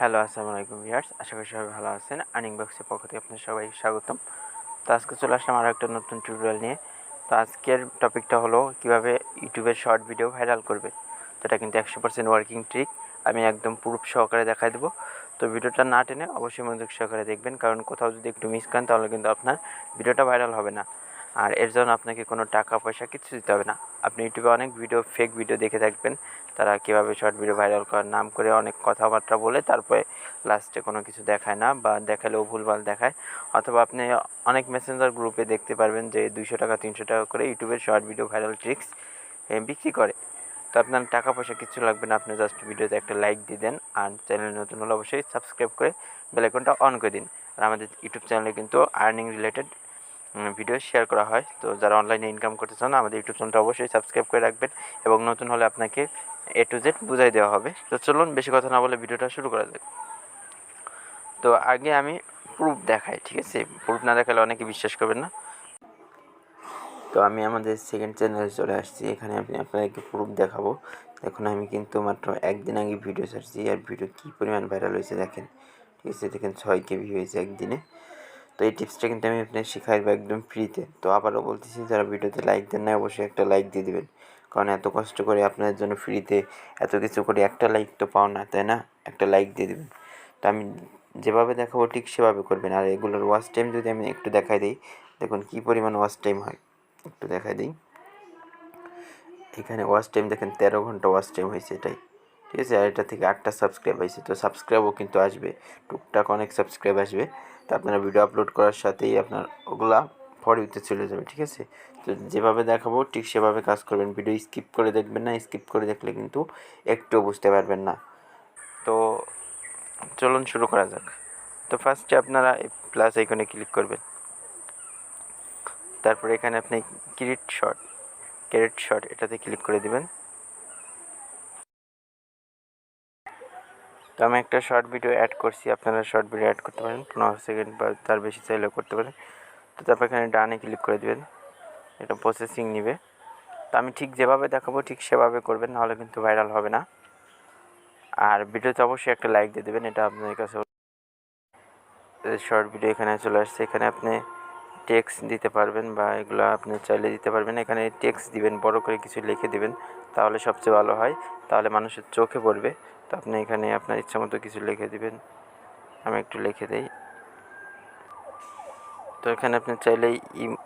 Hello, আসসালামু আলাইকুম viewers. আশা করি সবাই ভালো আছেন। আর্নিং বক্সের পক্ষ থেকে আপনাদের সবাই স্বাগতম। তো আজকে চলে আসলাম আরও একটা নতুন টিউটোরিয়াল নিয়ে। তো আজকের টপিকটা হলো কীভাবে ইউটিউবের শর্ট ভিডিও ভাইরাল করবে। তো এটা কিন্তু 100% ওয়ার্কিং ট্রিক। আমি একদম প্রুফ সহকারে দেখাই দেবো। তো ভিডিওটা না টেনে অবশ্যই মনোযোগ সহকারে দেখবেন, কারণ কোথাও যদি একটু মিস করেন তাহলে কিন্তু আপনার ভিডিওটা ভাইরাল হবে না। আর এর জন্য আপনাকে কোনো টাকা পয়সা কিছু দিতে হবে না। আপনি ইউটিউবে অনেক ফেক ভিডিও দেখে থাকবেন, তারা কীভাবে শর্ট ভিডিও ভাইরাল করার নাম করে অনেক কথাবার্তা বলে তারপরে লাস্টে কোনো কিছু দেখায় না, বা দেখালেও ভুলভাল দেখায়। অথবা আপনি অনেক মেসেঞ্জার গ্রুপে দেখতে পারবেন যে 200 টাকা 300 টাকা করে ইউটিউবের শর্ট ভিডিও ভাইরাল ট্রিক্স বিক্রি করে। তো আপনার টাকা পয়সা কিছু লাগবে না, আপনি জাস্ট ভিডিওতে একটা লাইক দিয়ে দেন, আর চ্যানেল নতুন হলে অবশ্যই সাবস্ক্রাইব করে বেল আইকনটা অন করে দিন। আর আমাদের ইউটিউব চ্যানেলে কিন্তু আর্নিং রিলেটেড ভিডিও শেয়ার করা হয়। তো যারা অনলাইনে ইনকাম করতে চান আমাদের ইউটিউব চ্যানেলটা অবশ্যই সাবস্ক্রাইব করে রাখবেন, এবং নতুন হলে আপনাকে A to Z বুঝাই দেওয়া হবে। তো চলুন বেশি কথা না বলে ভিডিওটা শুরু করা যাক। তো আগে আমি প্রুফ দেখাই, ঠিক আছে? প্রুফ না দেখালে অনেকে বিশ্বাস করবেন না। তো আমি আমাদের সেকেন্ড চ্যানেলে চলে আসছি। এখানে আপনাদেরকে প্রুফ দেখাবো। দেখুন, আমি কিন্তু মাত্র একদিন আগে ভিডিও ছাড়ছি, আর ভিডিও কী পরিমাণ ভাইরাল হয়েছে দেখেন, ঠিক আছে? দেখেন 6K ভিউ হয়েছে একদিনে। তো এই টিপসটা কিন্তু আমি আপনাকে শেখাই দেবো একদম ফ্রিতে। তো আবারও বলতেছি, যারা ভিডিওতে লাইক দেন না অবশ্যই একটা লাইক দিয়ে দেবেন, কারণ এত কষ্ট করে আপনাদের জন্য ফ্রিতে এত কিছু করে একটা লাইক তো পাও না, তাই না? একটা লাইক দিয়ে দেবেন। তো আমি যেভাবে দেখাবো ঠিক সেভাবে করবেন। আর এগুলোর ওয়াচ টাইম যদি আমি একটু দেখাই দিই, দেখুন কী পরিমাণ ওয়াচ টাইম হয়, একটু দেখাই দিই। এখানে ওয়াচ টাইম দেখেন 13 ঘন্টা ওয়াচ টাইম হয়েছে এটাই, ঠিক আছে? আর এটা থেকে 8টা সাবস্ক্রাইব হয়েছে। তো সাবস্ক্রাইবও কিন্তু আসবে, টুকটাক অনেক সাবস্ক্রাইব আসবে। তো আপনারা ভিডিও আপলোড করার সাথেই আপনার ওগুলা ফর ইউতে চলে যাবে, ঠিক আছে? তো যেভাবে দেখাবো ঠিক সেভাবে কাজ করবেন। ভিডিও স্কিপ করে দেখবেন না, স্কিপ করে দেখলে কিন্তু একটুও বুঝতে পারবেন না। তো চলুন শুরু করা যাক। তো ফার্স্টে আপনারা এই প্লাস আইকনে ক্লিক করবেন। তারপরে এখানে আপনি ক্রিয়েট শর্ট এটাতে ক্লিক করে দিবেন। তো আমি একটা শর্ট ভিডিও অ্যাড করছি, আপনারা শর্ট ভিডিও অ্যাড করতে পারেন, 15 সেকেন্ড বা তার বেশি চাইলেও করতে পারেন। তো তারপর এখানে ডানে ক্লিক করে দেবেন, এটা প্রসেসিং নেবে। তো আমি ঠিক যেভাবে দেখাবো ঠিক সেভাবে করবেন, নাহলে কিন্তু ভাইরাল হবে না। আর ভিডিওতে অবশ্যই একটা লাইক দিয়ে দেবেন, এটা আপনার কাছে। শর্ট ভিডিও এখানে চলে আসছে, এখানে আপনি টেক্সট দিতে পারবেন, বা এগুলো আপনি চাইলে দিতে পারবেন। এখানে টেক্সট দিবেন, বড় করে কিছু লিখে দিবেন, তাহলে সবচেয়ে ভালো হয়, তাহলে মানুষের চোখে পড়বে। তো আপনি এখানে আপনার ইচ্ছা মতো কিছু লিখে দিবেন, আমি একটু লিখে দিই। তো এখানে আপনি চাইলেই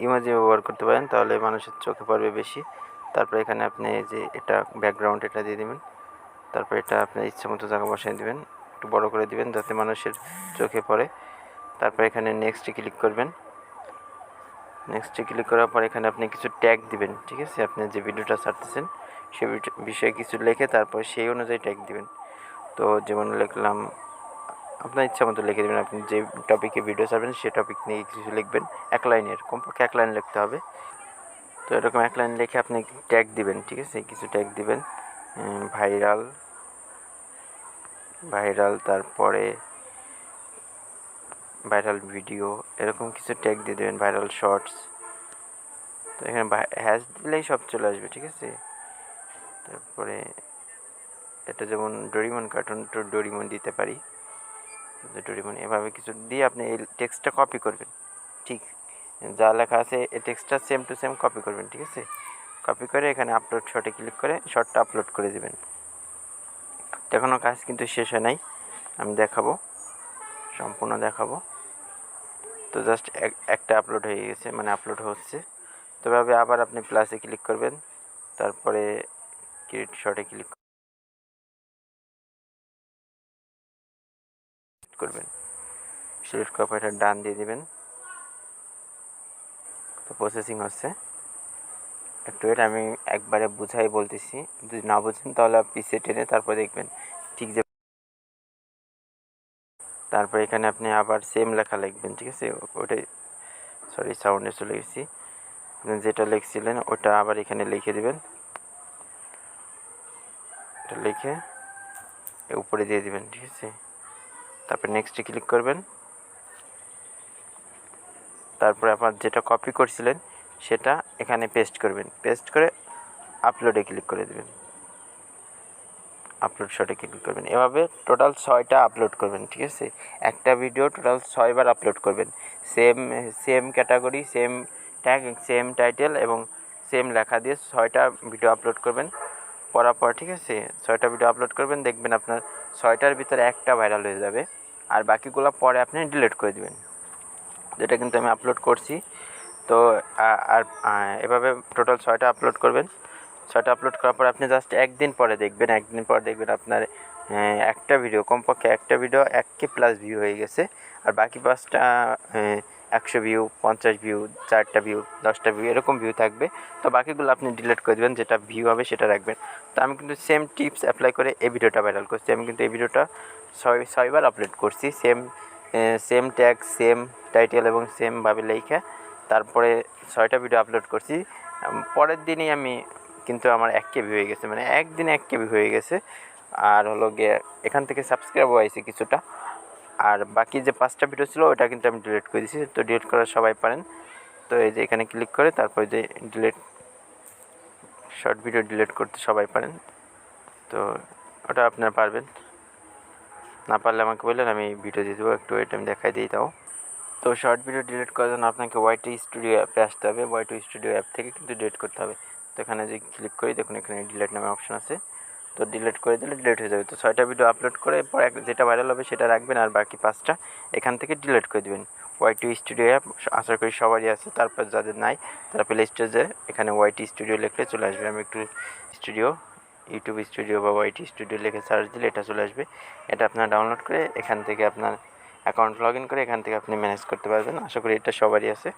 ইমোজি ব্যবহার করতে পারেন, তাহলে মানুষের চোখে পড়বে বেশি। তারপর এখানে আপনি যে এটা ব্যাকগ্রাউন্ড এটা দিয়ে দেবেন। তারপর এটা আপনার ইচ্ছা মতো জায়গা বসিয়ে দেবেন, একটু বড় করে দিবেন যাতে মানুষের চোখে পড়ে। তারপর এখানে নেক্সটে ক্লিক করবেন। নেক্সটে ক্লিক করার পর এখানে আপনি কিছু ট্যাগ দিবেন, ঠিক আছে? আপনি যে ভিডিওটা ছাড়তেছেন সে বিষয়ে কিছু লিখে তারপর সেই অনুযায়ী ট্যাগ দিবেন। তো যেমন লিখলাম, আপনার ইচ্ছা মতো লিখে দেবেন। আপনি যে টপিকে ভিডিও ছাড়বেন সে টপিক নিয়ে কিছু লিখবেন, এক লাইনের, কমপক্ষে এক লাইন লিখতে হবে। তো এরকম এক লাইন লিখে আপনি ট্যাগ দিবেন, ঠিক আছে? কিছু ট্যাগ দিবেন, ভাইরাল, তারপরে ভাইরাল ভিডিও, এরকম কিছু ট্যাগ দিয়ে দেবেন, ভাইরাল শর্টস। তো এখানে হ্যাশ দিলেই সব চলে আসবে, ঠিক আছে? তারপরে এটা যেমন ডোরিমন কার্টুন, তো ডোরিমন দিতে পারি, ডোরিমন। এভাবে কিছু দিয়ে আপনি এই টেক্সটটা কপি করবেন, ঠিক যা লেখা আছে এই টেক্সটটা সেম টু সেম কপি করবেন, ঠিক আছে? কপি করে এখানে আপলোড শর্টে ক্লিক করে শর্টটা আপলোড করে দেবেন। এখনও কাজ কিন্তু শেষ হয় নাই, আমি দেখাবো, সম্পূর্ণ দেখাবো। তো জাস্ট একটা আপলোড হয়ে গেছে, মানে আপলোড হচ্ছে। তো এভাবে আবার আপনি প্লাসে ক্লিক করবেন, তারপরে ক্রিয়েট শর্টে ক্লিক করবেন, সিলেক্ট করার পর এটা ডান দিয়ে দেবেন। তো প্রসেসিং হচ্ছে, একটু এটা আমি একবারে বুঝাই বলতেছি, যদি না বুঝেন তাহলে পিছিয়ে টেনে তারপর দেখবেন ঠিক যে। তারপর এখানে আপনি আবার সেম লেখা লিখবেন, ঠিক আছে? ওটাই, সরি সাউন্ডে চলে গেছি। যেটা লিখছিলেন ওটা আবার এখানে লিখে দেবেন, এটা লিখে উপরে দিয়ে দেবেন, ঠিক আছে? তারপর নেক্সটে ক্লিক করবেন। তারপরে আপনার যেটা কপি করছিলেন সেটা এখানে পেস্ট করবেন, পেস্ট করে আপলোডে ক্লিক করে দেবেন। আপলোড শটে ক্লিক করবেন। এভাবে টোটাল 6টা আপলোড করবেন, ঠিক আছে? একটা ভিডিও টোটাল 6বার আপলোড করবেন। Same category, same tag, same title এবং সেম লেখা দিয়ে 6টা ভিডিও আপলোড করবেন করার পর, ঠিক আছে? 6টা ভিডিও আপলোড করবেন, দেখবেন আপনার 6টার ভিতরে একটা ভাইরাল হয়ে যাবে, আর বাকিগুলো পরে আপনি ডিলিট করে দেবেন, যেটা কিন্তু আমি আপলোড করছি। তো আর এভাবে টোটাল 6টা আপলোড করবেন। 6টা আপলোড করার পর আপনি জাস্ট একদিন পরে দেখবেন আপনার একটা ভিডিও, কমপক্ষে একটা ভিডিও 1K+ ভিউ হয়ে গেছে, আর বাকি 5টা 100 ভিউ, 50 ভিউ, 4টা ভিউ, 10টা ভিউ, এরকম ভিউ থাকবে। তো বাকিগুলো আপনি ডিলিট করে দেবেন, যেটা ভিউ হবে সেটা রাখবেন। তো আমি কিন্তু সেম টিপস অ্যাপ্লাই করে এই ভিডিওটা ভাইরাল করছি। আমি কিন্তু এই ভিডিওটা 6বার আপলোড করছি, সেম ট্যাগ, সেম টাইটেল এবং সেমভাবে লেখা, তারপরে 6টা ভিডিও আপলোড করছি। পরের দিনই আমি কিন্তু আমার 1K ভিউ হয়ে গেছে, মানে একদিনে 1K ভিউ হয়ে গেছে। আর হলো গিয়ে এখান থেকে সাবস্ক্রাইবও হয়েছে কিছুটা। আর বাকি যে 5টা ভিডিও ছিল ওটা কিন্তু আমি ডিলিট করে দিয়েছি। তো ডিলিট করা সবাই পারেন। তো এই যে এখানে ক্লিক করে তারপরে যে ডিলিট, শর্ট ভিডিও ডিলিট করতে সবাই পারেন। তো ওটা আপনারা পারবেন, না পারলে আমাকে বললেন, আমি ভিডিও দিয়ে দেবো। একটু ওয়েট, আমি দেখাই দিই তাও। তো শর্ট ভিডিও ডিলিট করার জন্য আপনাকে ওয়াইটি স্টুডিও অ্যাপে আসতে হবে। ওয়াইটি স্টুডিও অ্যাপ থেকে কিন্তু ডিলিট করতে হবে। তো এখানে যে ক্লিক করি, দেখুন এখানে ডিলিট নামে অপশন আছে। তো ডিলিট করে দিলে ডিলিট হয়ে যাবে। তো 6টা ভিডিও আপলোড করে পর যেটা ভাইরাল হবে সেটা রাখবেন, আর বাকি 5টা এখান থেকে ডিলিট করে দেবেন। ওয়াইটি স্টুডিও অ্যাপ আশা করি সবারই আছে। তারপর যাদের নাই তারা প্লে স্টোরে এখানে ওয়াইটি স্টুডিও লিখলে চলে আসবে। আমি একটু ইউটিউব স্টুডিও বা ওয়াইটি স্টুডিও লিখে সার্চ দিলে এটা চলে আসবে। এটা আপনারা ডাউনলোড করে এখান থেকে আপনার অ্যাকাউন্ট লগ ইন করে এখান থেকে আপনি ম্যানেজ করতে পারবেন। আশা করি এটা সবারই আছে।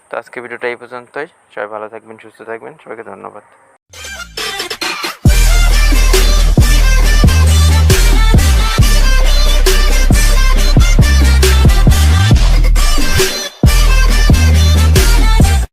তো আজকে ভিডিওটা এই পর্যন্তই। সবাই ভালো থাকবেন, সুস্থ থাকবেন। সবাইকে ধন্যবাদ।